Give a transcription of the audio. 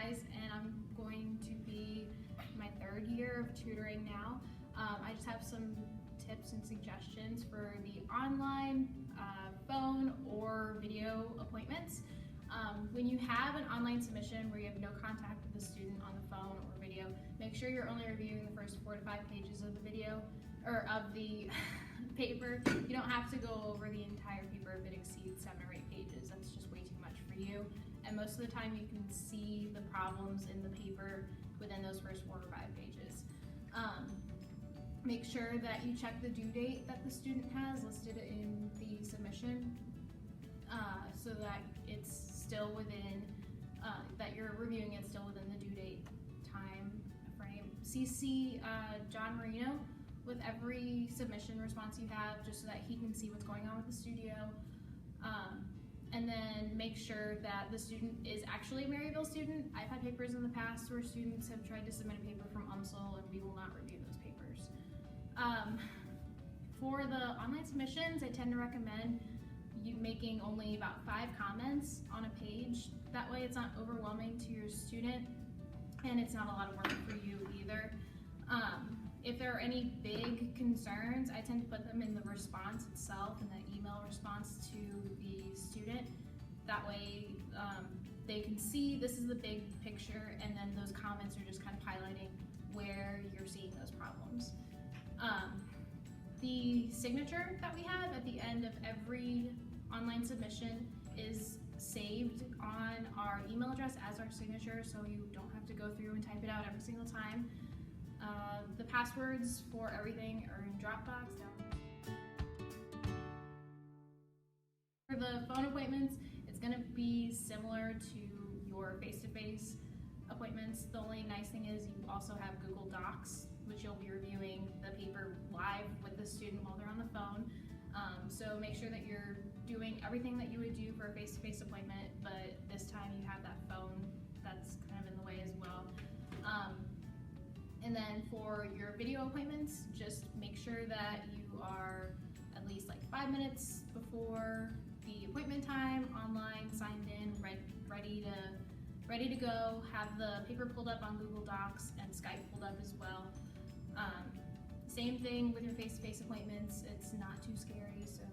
Wise, and I'm going to be my third year of tutoring now. I just have some tips and suggestions for the online, phone, or video appointments. When you have an online submission where you have no contact with the student on the phone or video, make sure you're only reviewing the first 4 to 5 pages of the video or of the paper. You don't have to go over the entire paper if it exceeds 7 or 8 pages. That's just way too much for you. And most of the time you can see the problems in the paper within those first 4 or 5 pages. Make sure that you check the due date that the student has listed in the submission so that it's still within, that you're reviewing it still within the due date time frame. CC John Marino with every submission response you have, just so that he can see what's going on with the studio. And then make sure that the student is actually a Maryville student. I've had papers in the past where students have tried to submit a paper from UMSL, and we will not review those papers. For the online submissions, I tend to recommend you making only about 5 comments on a page. That way it's not overwhelming to your student, and it's not a lot of work for you either. If there are any big concerns, I tend to put them in the response itself, in the email response to the student. That way they can see this is the big picture, and then those comments are just kind of highlighting where you're seeing those problems. The signature that we have at the end of every online submission is saved on our email address as our signature, so you don't have to go through and type it out every single time. The passwords for everything are in Dropbox. For the phone appointments, it's going to be similar to your face-to-face appointments. The only nice thing is you also have Google Docs, which you'll be reviewing the paper live with the student while they're on the phone. So make sure that you're doing everything that you would do for a face-to-face appointment, but this time you have that phone that's kind of in the way as well. And then for your video appointments, just make sure that you are at least like 5 minutes before the appointment time, online, signed in, ready to go. Have the paper pulled up on Google Docs and Skype pulled up as well. Same thing with your face-to-face appointments. It's not too scary, so